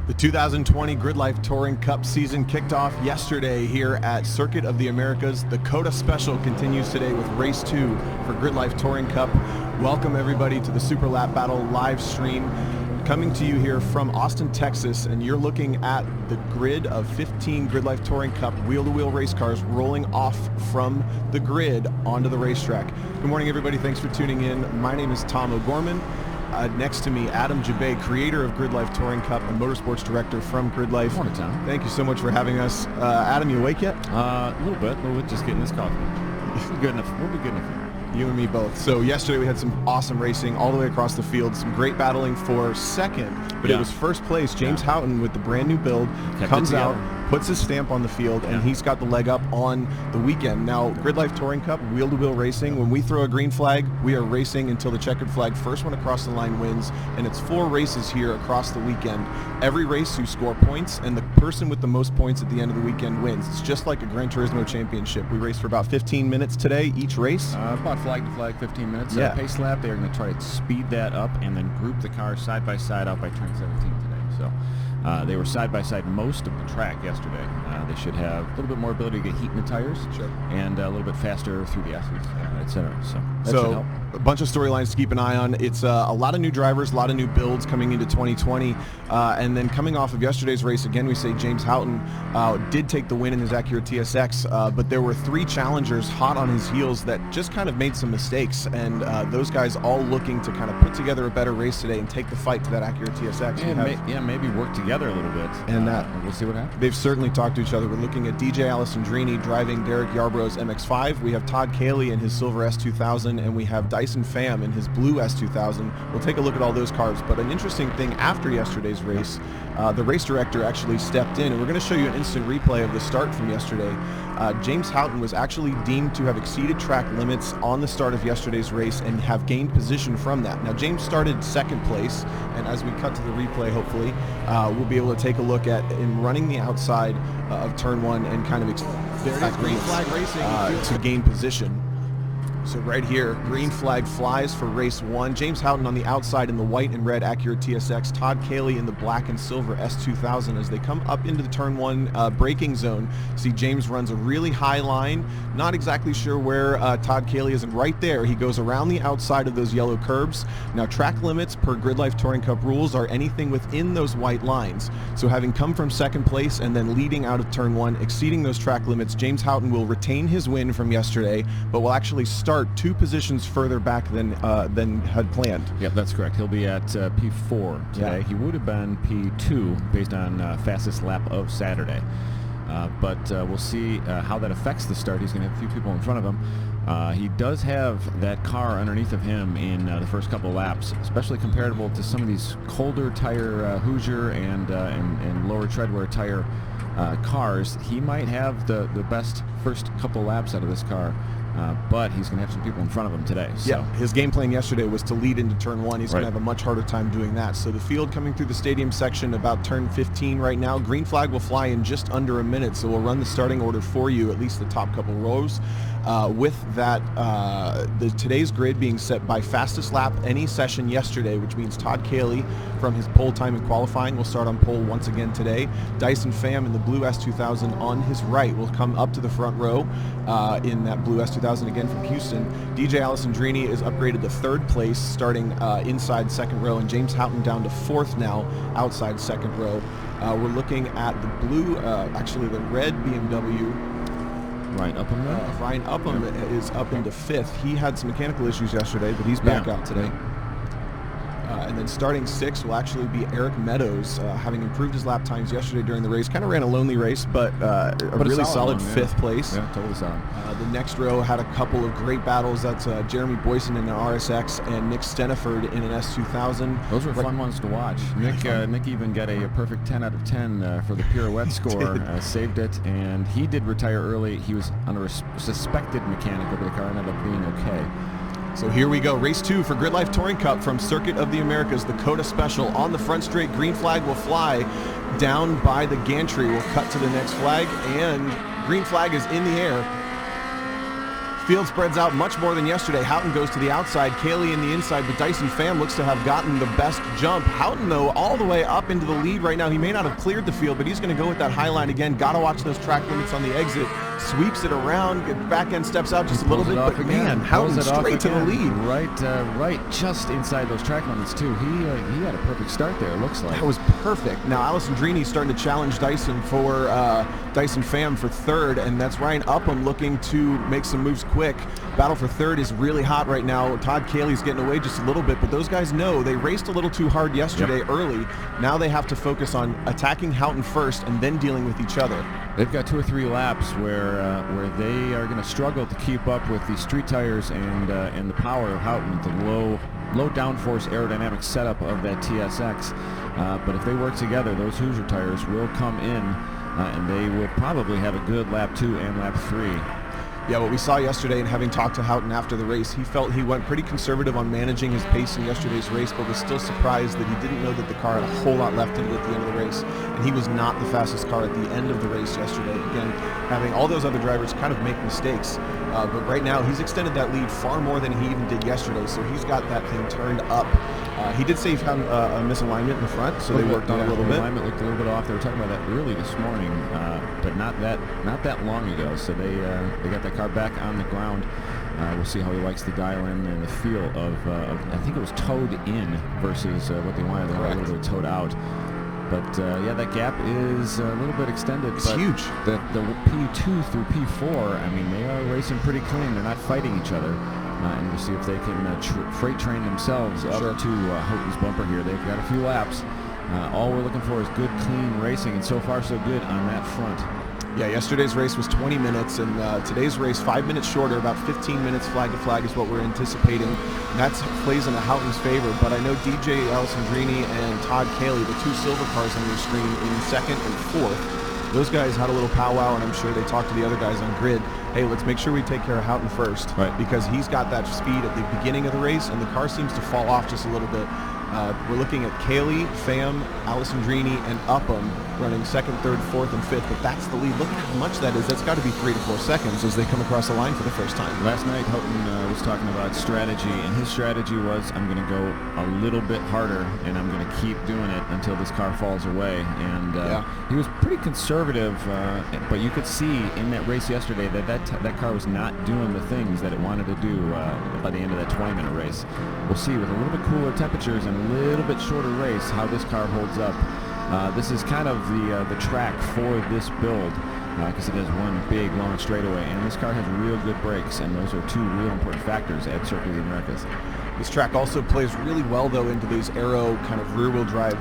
The 2020 Gridlife Touring Cup season kicked off yesterday here at Circuit of the Americas. The COTA Special continues today with Race 2 for Gridlife Touring Cup. Welcome everybody to the Super Lap Battle live stream. Coming to you here from Austin, Texas, and you're looking at the grid of 15 Gridlife Touring Cup wheel-to-wheel race cars rolling off from the grid onto the racetrack. Good morning everybody, thanks for tuning in. My name is Tom O'Gorman. Next to me, Adam Jabay, creator of Gridlife Touring Cup and motorsports director from Gridlife. Good morning, Tom. Thank you so much for having us. Adam, you awake yet? A little bit, just getting this coffee. Good enough. We'll be good enough. You and me both. So yesterday we had some awesome racing all the way across the field, some great battling for second, but it was first place. James Houghton with the brand new build comes out, puts his stamp on the field, and he's got the leg up on the weekend. Now, Gridlife Touring Cup, wheel-to-wheel racing, when we throw a green flag, we are racing until the checkered flag. First one across the line wins, and it's 4 races here across the weekend. Every race you score points, and the person with the most points at the end of the weekend wins. It's just like a Gran Turismo championship. We raced for about 15 minutes today, each race. About flag to flag, 15 minutes. Yeah. Pace lap, they're going to try to speed that up and then group the cars side by side out by turn 17 today. So they were side by side most of the track yesterday. They should have a little bit more ability to get heat in the tires, and a little bit faster through the S's, etc. So that should help. A bunch of storylines to keep an eye on. It's a lot of new drivers, a lot of new builds coming into 2020, and then coming off of yesterday's race, again we say James Houghton did take the win in his Acura TSX, but there were 3 challengers hot on his heels that just kind of made some mistakes, and those guys all looking to kind of put together a better race today and take the fight to that Acura TSX. Maybe work together a little bit, and we'll see what happens. They've certainly talked to each other. We're looking at DJ Alessandrini driving Derek Yarbrough's MX-5. We have Todd Cayley in his silver S2000, and we have Dyson Pham in his blue S2000. We'll take a look at all those cars, but an interesting thing after yesterday's race, the race director actually stepped in, and we're going to show you an instant replay of the start from yesterday. James Houghton was actually deemed to have exceeded track limits on the start of yesterday's race and have gained position from that. Now, James started second place, and as we cut to the replay, hopefully, we'll be able to take a look at him running the outside of turn 1 and kind of green flag racing to gain position. So right here, green flag flies for race 1. James Houghton on the outside in the white and red Acura TSX. Todd Cayley in the black and silver S2000 as they come up into the turn 1 braking zone. See James runs a really high line. Not exactly sure where Todd Cayley is. And right there, he goes around the outside of those yellow curbs. Now track limits per Gridlife Touring Cup rules are anything within those white lines. So having come from second place and then leading out of turn 1, exceeding those track limits, James Houghton will retain his win from yesterday, but will actually start 2 positions further back than had planned. Yep, that's correct. He'll be at P4 today. He would have been P2 based on fastest lap of Saturday. But we'll see how that affects the start. He's going to have a few people in front of him. He does have that car underneath of him in the first couple of laps, especially comparable to some of these colder tire Hoosier and lower treadwear tire cars. He might have the best first couple laps out of this car. But he's going to have some people in front of him today. So. Yeah, his game plan yesterday was to lead into turn 1. He's going to have a much harder time doing that. So the field coming through the stadium section about turn 15 right now. Green flag will fly in just under a minute, so we'll run the starting order for you, at least the top couple rows. With that, today's grid being set by fastest lap any session yesterday, which means Todd Cayley from his pole time in qualifying will start on pole once again today. Dyson Pham in the blue S2000 on his right will come up to the front row in that blue S2000 again from Houston. DJ Alessandrini is upgraded to 3rd place starting inside second row, and James Houghton down to 4th now outside second row. We're looking at the blue, actually the red BMW. Ryan Upham. Ryan Upham is up into 5th. He had some mechanical issues yesterday, but he's back out today. And then starting 6th will actually be Eric Meadows, having improved his lap times yesterday during the race. Kind of ran a lonely race, but a really solid 5th place. Yeah, totally solid. The next row had a couple of great battles. That's Jeremy Boyson in an RSX and Nick Steniford in an S2000. Those were fun ones to watch. Nick even got a perfect 10 out of 10 for the pirouette score. Saved it, and he did retire early. He was under a suspected mechanic, but the car ended up being okay. So here we go, race 2 for Gridlife Touring Cup from Circuit of the Americas, the COTA Special. On the front straight, green flag will fly down by the gantry. We'll cut to the next flag, and green flag is in the air Field spreads out much more than yesterday. Houghton goes to the outside, Cayley in the inside, but Dyson Pham looks to have gotten the best jump. Houghton, though, all the way up into the lead right now. He may not have cleared the field, but he's going to go with that high line again. Got to watch those track limits on the exit. Sweeps it around, back end steps out just a little bit, but man, Houghton straight to the lead. Right, just inside those track limits too. He had a perfect start there, it looks like. That was perfect. Now Allison Drini starting to challenge Dyson Pham for third, and that's Ryan Upham looking to make some moves quick. Battle for third is really hot right now. Todd Cayley's getting away just a little bit, but those guys know they raced a little too hard yesterday early. Now they have to focus on attacking Houghton first and then dealing with each other. They've got 2 or 3 laps where they are going to struggle to keep up with the street tires and the power of Houghton, the low downforce aerodynamic setup of that TSX. But if they work together, those Hoosier tires will come in, and they will probably have a good lap 2 and lap 3. Yeah, what we saw yesterday, and having talked to Houghton after the race, he felt he went pretty conservative on managing his pace in yesterday's race, but was still surprised that he didn't know that the car had a whole lot left in it at the end of the race. And he was not the fastest car at the end of the race yesterday. Again, having all those other drivers kind of make mistakes. But right now, he's extended that lead far more than he even did yesterday, so he's got that thing turned up. He did say he found a misalignment in the front, so they worked on it a little bit. The alignment looked a little bit off. They were talking about that early this morning, but not that long ago. So they got that car back on the ground. We'll see how he likes the dial in and the feel of I think it was towed in versus what they wanted. They wanted a little bit towed out. But yeah, that gap is a little bit extended. It's huge. The P2 through P4, I mean, they are racing pretty clean. They're not fighting each other. And we'll see if they can freight train themselves up to Houghton's bumper here. They've got a few laps. All we're looking for is good, clean racing, and so far so good on that front. Yeah, yesterday's race was 20 minutes, and today's race 5 minutes shorter, about 15 minutes flag to flag is what we're anticipating. And that plays into Houghton's favor, but I know DJ Alessandrini and Todd Cayley, the 2 silver cars on your screen in second and fourth, those guys had a little powwow, and I'm sure they talked to the other guys on grid. Hey, let's make sure we take care of Houghton first, because he's got that speed at the beginning of the race, and the car seems to fall off just a little bit. We're looking at Cayley, Pham, Alessandrini, and Upham running second, third, fourth, and fifth, but that's the lead. Look at how much that is. That's got to be 3 to 4 seconds as they come across the line for the first time. Last night, Houghton was talking about strategy, and his strategy was, I'm going to go a little bit harder, and I'm going to keep doing it until this car falls away. And he was pretty conservative, but you could see in that race yesterday that car was not doing the things that it wanted to do by the end of that 20-minute race. We'll see with a little bit cooler temperatures and a little bit shorter race how this car holds up. This is kind of the track for this build because it has one big long straightaway, and this car has real good brakes, and those are 2 real important factors at Circuit of the Americas. This track also plays really well, though, into those aero kind of rear-wheel drive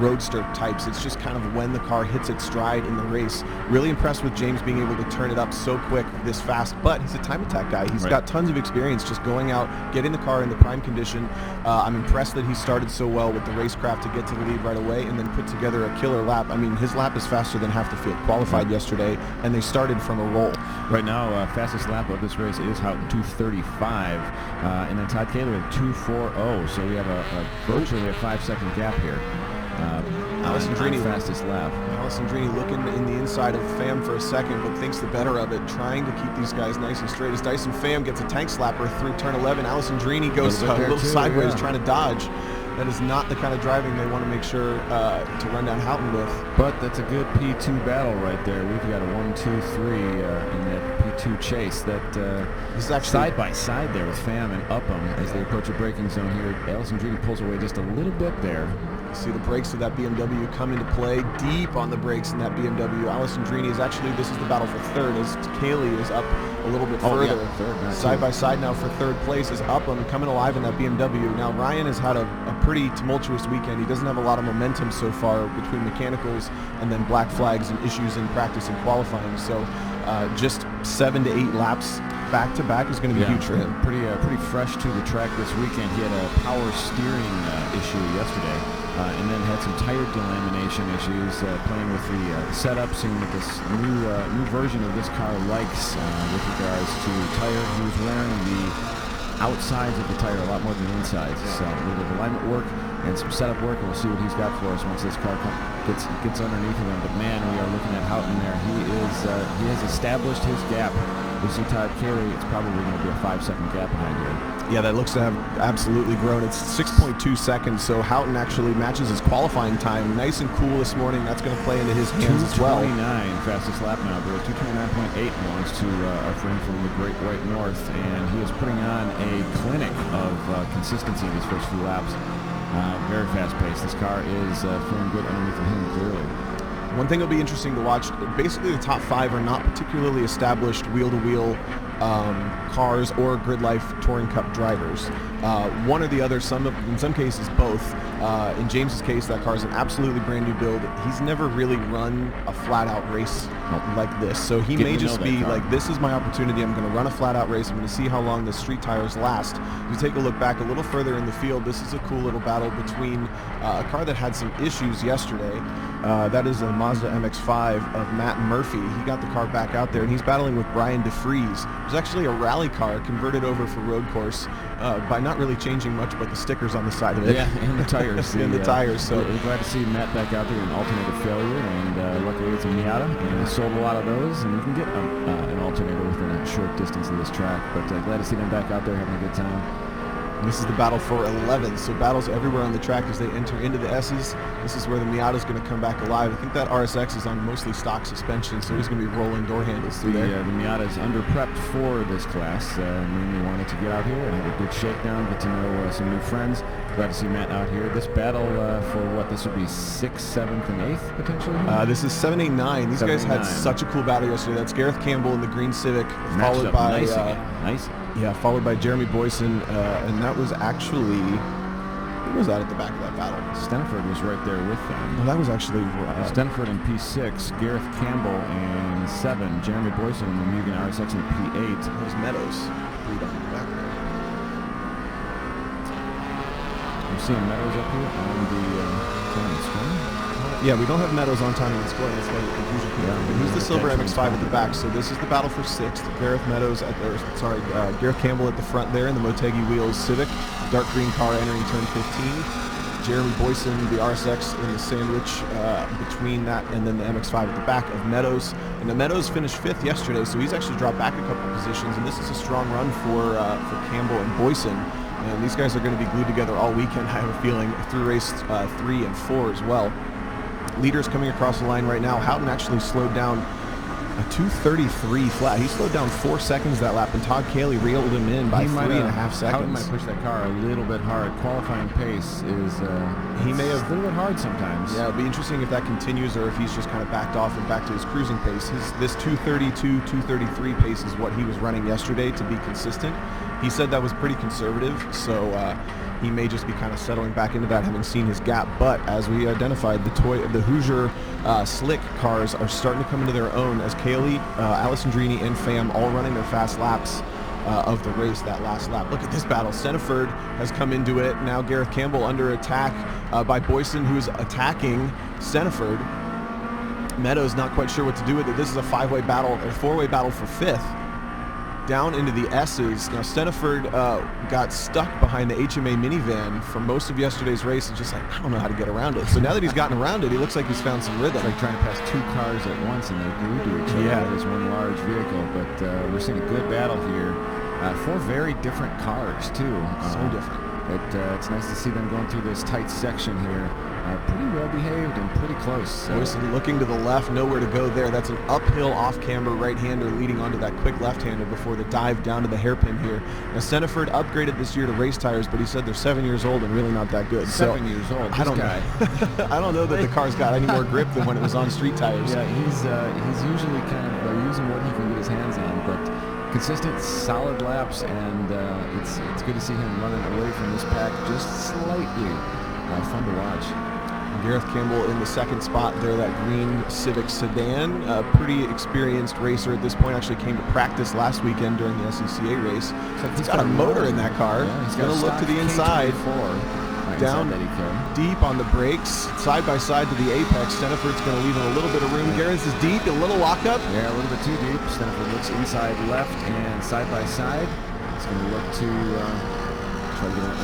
roadster types. It's just kind of when the car hits its stride in the race. Really impressed with James being able to turn it up so quick this fast, but he's a time attack guy. He's got tons of experience just going out, getting the car in the prime condition. I'm impressed that he started so well with the racecraft to get to the lead right away and then put together a killer lap. I mean, his lap is faster than half the field. Qualified yesterday, and they started from a roll. Right now, fastest lap of this race is Houghton 2:35, and then Todd Cayley with 2:40. So we have virtually a 5-second gap here. Alessandrini fastest lap. Alessandrini looking in the inside of Pham for a second, but thinks the better of it, trying to keep these guys nice and straight. As Dyson Pham gets a tank slapper through turn 11, Alessandrini goes a little sideways trying to dodge. That is not the kind of driving they want to make sure to run down Houghton with. But that's a good P2 battle right there. We've got a 1, 2, 3 in that P2 chase. That is actually side by side there with Pham and Upham as they approach a braking zone here. Alessandrini pulls away just a little bit there. See the brakes of that BMW come into play, deep on the brakes in that BMW. Alessandrini is actually, this is the battle for third, as Cayley is up a little bit further. Third, side by side now for third place is Upham coming alive in that BMW. Now Ryan has had a pretty tumultuous weekend. He doesn't have a lot of momentum so far between mechanicals and then black flags and issues in practice and qualifying. So just 7 to 8 laps back to back is going to be huge for him. Pretty fresh to the track this weekend. He had a power steering issue yesterday, and then had some tire delamination issues playing with the setup, seeing what this new version of this car likes with regards to tire. He was wearing the outsides of the tire a lot more than the insides. So a little bit of alignment work and some setup work, and we'll see what he's got for us once this car gets underneath of him. But man, we are looking at Houghton there. He has established his gap. We see Todd Cayley. It's probably going to be a 5-second gap behind here. Yeah, that looks to have absolutely grown. It's 6.2 seconds, so Houghton actually matches his qualifying time. Nice and cool this morning. That's going to play into his hands as well. 2:29 fastest lap now, but 2:29.8 belongs to our friend from the Great White North, and he is putting on a clinic of consistency in these first few laps. Very fast pace. This car is feeling good underneath of him, clearly. One thing that'll be interesting to watch, basically the top 5 are not particularly established wheel-to-wheel cars or Gridlife Touring Cup drivers. One or the other, in some cases both. In James's case, that car is an absolutely brand new build. He's never really run a flat-out race like this, so he may just be like, this is my opportunity. I'm going to run a flat-out race. I'm going to see how long the street tires last. If you take a look back a little further in the field, this is a cool little battle between a car that had some issues yesterday. That is a Mazda MX-5 of Matt Murphy. He got the car back out there, and he's battling with Brian DeFries. It was actually a rally car converted over for road course by not really changing much but the stickers on the side of it. Yeah, and the tires. And the tires. So we're glad to see Matt back out there in alternator failure, and luckily it's a Miata, and we sold a lot of those, and you can get an alternator within a short distance of this track. But glad to see them back out there having a good time. And this is the battle for 11th, so battles everywhere on the track as they enter into the S's. This is where the Miata is going to come back alive. I think that RSX is on mostly stock suspension, so he's going to be rolling door handles through there. The Miata is under-prepped for this class. Mainly wanted to get out here and have a good shakedown, get to know some new friends. Glad to see Matt out here. This battle for what, this would be 6th, 7th, and 8th, potentially? This is 7, 8, 9. These guys had such a cool battle yesterday. That's Gareth Campbell in the green Civic, followed by... Nice. Yeah, followed by Jeremy Boyson, and that was actually, who was that at the back of that battle? Stenford was right there with them. No, that was actually Stenford in P6, Gareth Campbell in 7, Jeremy Boyson in the Mugen RSX in P8. Those Meadows lead on the back there. I'm seeing Meadows up here on the scoring. Yeah, we don't have Meadows on time in the scoring. That's why the confusion came out. But he's the silver MX-5 at the back, so this is the battle for 6th. Gareth Campbell at the front there in the Motegi Wheels Civic, dark green car entering turn 15. Jeremy Boyson, the RSX in the sandwich between that and then the MX-5 at the back of Meadows. And the Meadows finished 5th yesterday, so he's actually dropped back a couple positions, and this is a strong run for Campbell and Boyson. And these guys are going to be glued together all weekend, I have a feeling, through race 3 and 4 as well. Leaders coming across the line right now. Houghton actually slowed down a 2:33 flat. He slowed down 4 seconds that lap, and Todd Cayley reeled him in by 3.5 seconds. Houghton might push that car a little bit hard. Qualifying pace is he may have a little bit hard sometimes. Yeah, it'll be interesting if that continues or if he's just kind of backed off and back to his cruising pace. This 2:32, 2:33 pace is what he was running yesterday to be consistent. He said that was pretty conservative, so he may just be kind of settling back into that, having seen his gap. But as we identified, the Hoosier slick cars are starting to come into their own as Cayley, Alessandrini, and Pham all running their fast laps of the race, that last lap. Look at this battle. Stenford has come into it. Now Gareth Campbell under attack by Boyson, who is attacking Stenford. Meadows not quite sure what to do with it. This is a 5-way battle, or 4-way battle for 5th. Down into the S's. Now Stenford got stuck behind the HMA minivan for most of yesterday's race. It's just like, I don't know how to get around it. So now that he's gotten around it, he looks like he's found some rhythm. It's like trying to pass 2 cars at once and they glue to each other. Yeah. As one large vehicle, but we're seeing a good battle here. 4 very different cars too. So different. It's nice to see them going through this tight section here. Pretty well behaved and pretty close. Boyson looking to the left, nowhere to go there. That's an uphill off-camber right-hander leading onto that quick left-hander before the dive down to the hairpin here. Now Stenford upgraded this year to race tires, but he said they're 7 years old and really not that good. 7 years old. I don't know. I don't know that the car's got any more grip than when it was on street tires. Yeah, he's usually kind of using what he can get his hands on, but consistent, solid laps, and it's good to see him running away from this pack just slightly. Fun to watch. Gareth Campbell in the second spot there, that green Civic sedan. A pretty experienced racer at this point. Actually came to practice last weekend during the SCCA race. So he's got a motor in that car. Yeah, he's going to look to the inside. Down deep on the brakes, side by side to the apex. Stenford's going to leave him a little bit of room. Garrett's is deep, a little lockup. Yeah, a little bit too deep. Stenford looks inside left and side by side. He's going to look to try to get it.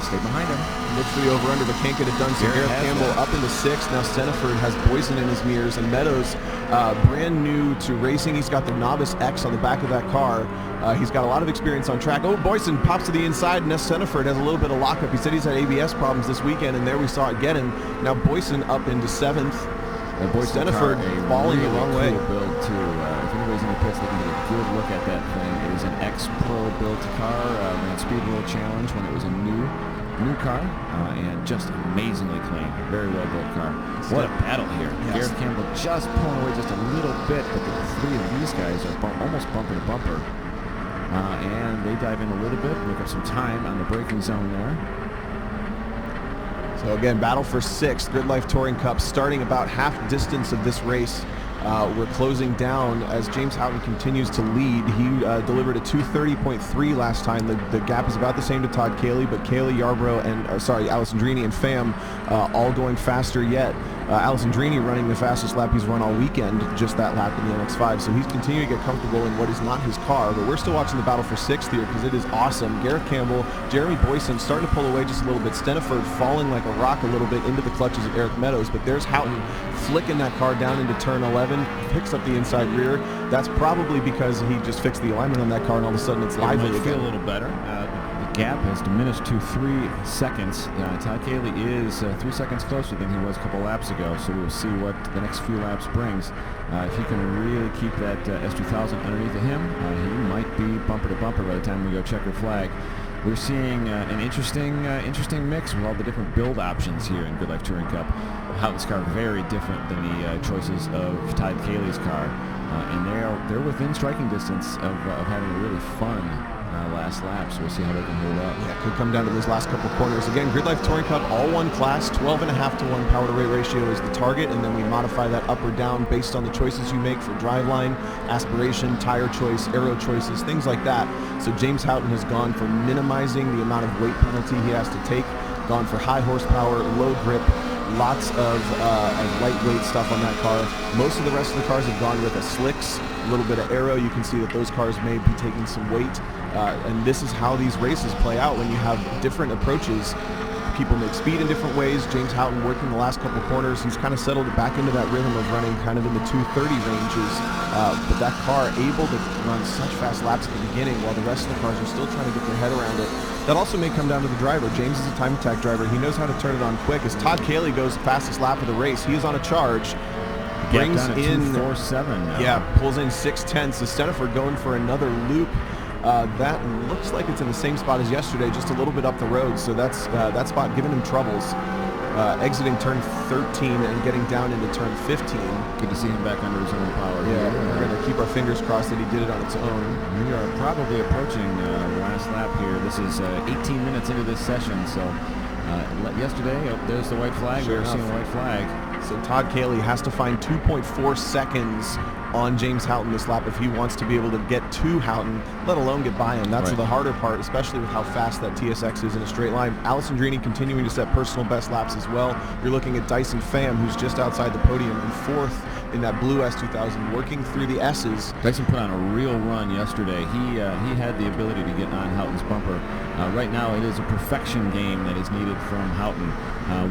Stay behind him. Looks for the over-under, but can't get it done. So Garrett Campbell up into 6th. Now Steniford has Boyson in his mirrors, and Meadows, brand new to racing. He's got the Novice X on the back of that car. He's got a lot of experience on track. Oh, Boyson pops to the inside, and Steniford has a little bit of lockup. He said he's had ABS problems this weekend, and there we saw it get him. Now Boyson up into 7th. Steniford falling the wrong way. Build too. If anybody's in the pits looking to get a good look at that thing, it is an X-Pro built car. Ran Speed World Challenge when it was a new car, and just amazingly clean. Very well built car. What a battle here. Yes. Garrett Campbell just pulling away just a little bit, but the 3 of these guys are almost bumper to bumper. And they dive in a little bit, make up some time on the braking zone there. So again, battle for 6th. Gridlife Touring Cup starting about half distance of this race. We're closing down as James Houghton continues to lead. He delivered a 2:30.3 last time. The gap is about the same to Todd Cayley, but Cayley, Yarbrough, and Alessandrini and Pham all going faster yet. Alessandrini running the fastest lap he's run all weekend, just that lap in the MX-5. So he's continuing to get comfortable in what is not his car, but we're still watching the battle for 6th here because it is awesome. Garrett Campbell, Jeremy Boyson starting to pull away just a little bit. Steniford falling like a rock a little bit into the clutches of Eric Meadows, but there's Houghton flicking that car down into turn 11, picks up the inside rear. That's probably because he just fixed the alignment on that car, and all of a sudden it's lively again. Feel a little better. The gap has diminished to 3 seconds. Todd Cayley is 3 seconds closer than he was a couple laps ago, so we'll see what the next few laps brings. If he can really keep that S2000 underneath of him, he might be bumper to bumper by the time we go checker flag. We're seeing an interesting mix with all the different build options here in Gridlife Touring Cup. Houghton's car very different than the choices of Todd Cayley's car, and they're within striking distance of having a really fun last lap, so we'll see how they can hold up. Yeah, it could come down to those last couple corners. Again, Gridlife Touring Cup, all one class, 12.5 to 1 power to weight ratio is the target, and then we modify that up or down based on the choices you make for driveline, aspiration, tire choice, aero choices, things like that. So James Houghton has gone for minimizing the amount of weight penalty he has to take, gone for high horsepower, low grip, lots of lightweight stuff on that car. Most of the rest of the cars have gone with a slicks, a little bit of aero. You can see that those cars may be taking some weight. And this is how these races play out when you have different approaches. People make speed in different ways. James Houghton working the last couple corners. He's kind of settled back into that rhythm of running kind of in the 230 ranges. But that car able to run such fast laps at the beginning while the rest of the cars are still trying to get their head around it. That also may come down to the driver. James is a time attack driver. He knows how to turn it on quick. As Todd Cayley goes the fastest lap of the race, he is on a charge. Brings in 2:47 now. Yeah, pulls in 6/10. So Steniford going for another loop. That looks like it's in the same spot as yesterday, just a little bit up the road. So that's that spot giving him troubles. Exiting turn 13 and getting down into turn 15. Good to see him back under his own power. Yeah, we're going to keep our fingers crossed that he did it on its own. We are probably approaching the last lap here. This is 18 minutes into this session, so yesterday, there's the white flag. Sure We're seeing a white flag. So Todd Cayley has to find 2.4 seconds on James Houghton this lap if he wants to be able to get to Houghton, let alone get by him. That's right. The harder part, especially with how fast that TSX is in a straight line. Alessandrini continuing to set personal best laps as well. You're looking at Dyson Pham, who's just outside the podium in 4th in that blue S2000, working through the S's. Dyson put on a real run yesterday. He had the ability to get on Houghton's bumper. Right now, it is a perfection game that is needed from Houghton.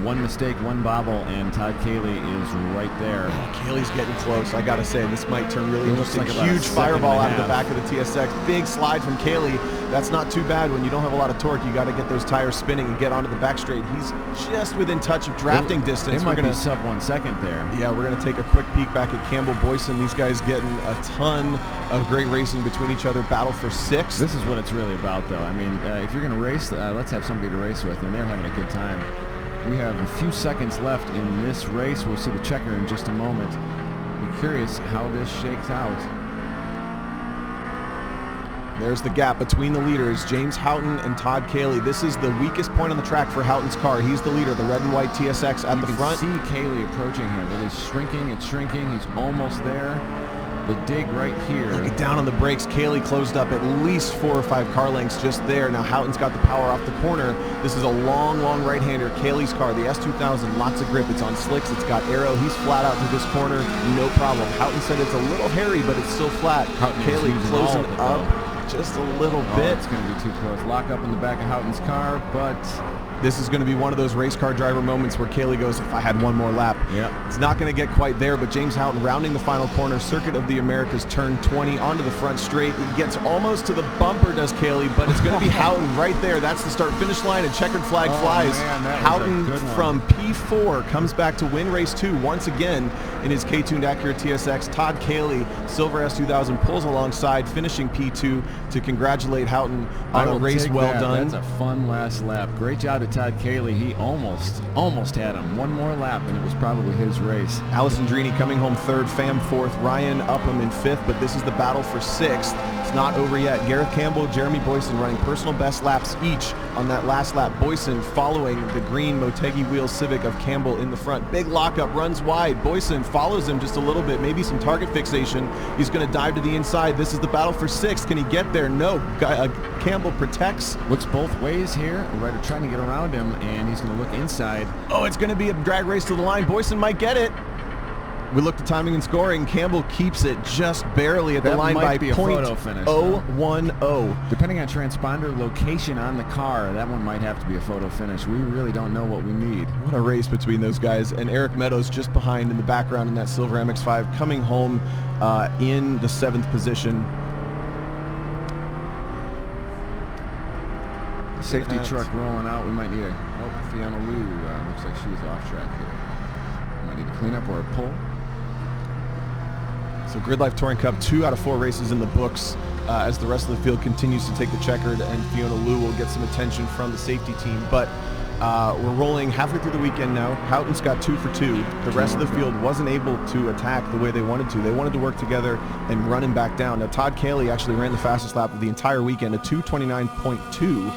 One mistake, one bobble, and Todd Cayley is right there. Oh, Cayley's getting close. I got to say, this might turn really interesting. Like huge fireball out of the back of the TSX. Big slide from Cayley. That's not too bad when you don't have a lot of torque. You got to get those tires spinning and get onto the back straight. He's just within touch of drafting distance. It might be sub 1 second there. Yeah, we're going to take a quick peek back at Campbell Boyson. These guys getting a ton of great racing between each other. Battle for 6th. This is what it's really about, though. I mean, if you're going to race, let's have somebody to race with, and they're having a good time. We have a few seconds left in this race. We'll see the checker in just a moment. Be curious how this shakes out. There's the gap between the leaders, James Houghton and Todd Cayley. This is the weakest point on the track for Houghton's car. He's the leader, the red and white TSX at the front. You can see Cayley approaching him. It is shrinking, it's shrinking. He's almost there. The dig right here. Look down on the brakes. Cayley closed up at least 4 or 5 car lengths just there. Now Houghton's got the power off the corner. This is a long, long right-hander. Cayley's car, the S2000, lots of grip. It's on slicks. It's got aero. He's flat out through this corner, no problem. Houghton said it's a little hairy, but it's still flat. Cayley closing up. just a little bit. It's going to be too close. Lock up in the back of Houghton's car, but this is going to be one of those race car driver moments where Cayley goes, if I had one more lap. Yeah. It's not going to get quite there, but James Houghton rounding the final corner, Circuit of the Americas, turn 20 onto the front straight. He gets almost to the bumper, does Cayley, but it's going to be Houghton right there. That's the start-finish line, and checkered flag flies. Man, Houghton from P4 comes back to win race 2 once again in his K-tuned Acura TSX. Todd Cayley, silver S2000, pulls alongside, finishing P2 to congratulate Houghton on a race well done. That's a fun last lap. Great job to Todd Cayley. He almost had him. One more lap, and it was probably his race. Alessandrini coming home third, Pham fourth, Ryan Upham in fifth, but this is the battle for sixth. It's not over yet. Gareth Campbell, Jeremy Boyson running personal best laps each on that last lap. Boyson following the green Motegi Wheels Civic of Campbell in the front. Big lockup, runs wide. Boyson follows him just a little bit, maybe some target fixation. He's going to dive to the inside. This is the battle for sixth. Can he get there? No. Campbell protects. Looks both ways here. Ryder trying to get around him, and he's going to look inside. Oh, it's going to be a drag race to the line. Boyson might get it. We looked at timing and scoring. Campbell keeps it just barely at the line by .010. Depending on transponder location on the car, that one might have to be a photo finish. We really don't know what we need. What a race between those guys. And Eric Meadows just behind in the background in that silver MX-5, coming home in the 7th position. Safety truck rolling out. We might need Fiona Liu looks like she's off track here. Might need a cleanup or a pull. So Gridlife Touring Cup, 2 out of 4 races in the books as the rest of the field continues to take the checkered, and Fiona Liu will get some attention from the safety team. But we're rolling halfway through the weekend now. Houghton's got 2 for 2. The rest of the field wasn't able to attack the way they wanted to. They wanted to work together and run him back down. Now Todd Cayley actually ran the fastest lap of the entire weekend, a 2:29.2.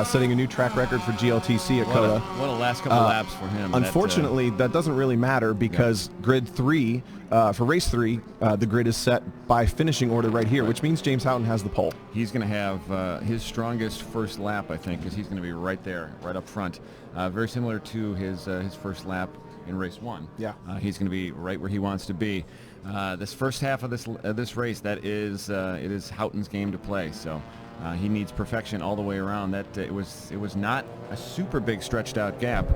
Setting a new track record for GLTC at COTA. What a last couple laps for him. Unfortunately, that doesn't really matter because grid 3, for race 3, the grid is set by finishing order right here, which means James Houghton has the pole. He's going to have his strongest first lap, I think, because he's going to be right there, right up front. Very similar to his first lap in race 1. Yeah. He's going to be right where he wants to be. This first half of this race, it is Houghton's game to play. So. He needs perfection all the way around. It was not a super big stretched out gap,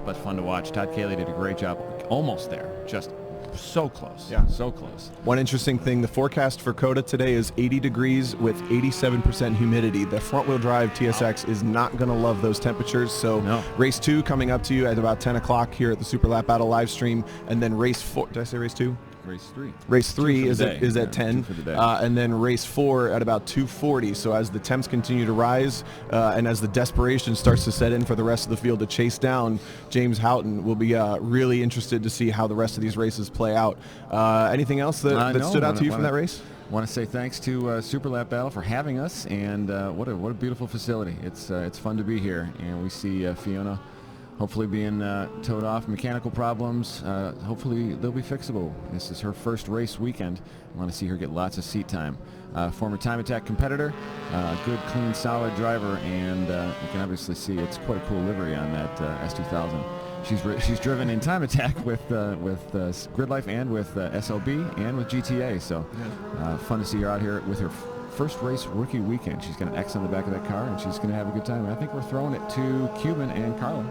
but fun to watch. Todd Cayley did a great job. Almost there, just so close. Yeah, so close. One interesting thing: the forecast for COTA today is 80 degrees with 87% humidity. The front-wheel drive TSX is not going to love those temperatures. So race 2 coming up to you at about 10 o'clock here at the Super Lap Battle live stream, and then race 4. Did I say race 2? Race 3. Race 3 is at 10, for the day. And then race 4 at about 2:40. So as the temps continue to rise, and as the desperation starts to set in for the rest of the field to chase down James Houghton, we'll be really interested to see how the rest of these races play out. Anything else that stood out to you from that race? I want to say thanks to Super Lap Battle for having us, and what a beautiful facility. It's fun to be here, and we see Fiona hopefully being towed off. Mechanical problems, hopefully they'll be fixable. This is her first race weekend. I want to see her get lots of seat time. Former Time Attack competitor, good, clean, solid driver, and you can obviously see it's quite a cool livery on that S2000. She's driven in Time Attack with Gridlife and with SLB and with GTA, so fun to see her out here with her first race rookie weekend. She's got an X on the back of that car, and she's going to have a good time. And I think we're throwing it to Cuban and Carlin.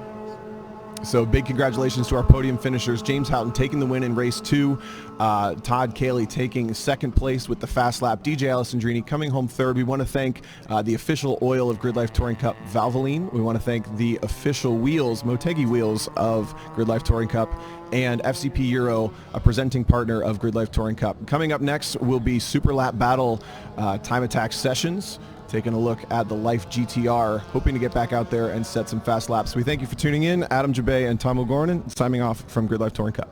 So big congratulations to our podium finishers. James Houghton taking the win in race 2. Todd Cayley taking 2nd place with the fast lap. DJ Alessandrini coming home 3rd. We want to thank the official oil of Gridlife Touring Cup, Valvoline. We want to thank the official wheels, Motegi Wheels of Gridlife Touring Cup, and FCP Euro, a presenting partner of Gridlife Touring Cup. Coming up next will be Super Lap Battle Time Attack sessions. Taking a look at the Life GTR, hoping to get back out there and set some fast laps. We thank you for tuning in. Adam Jabay and Tom O'Gorman signing off from Gridlife Touring Cup.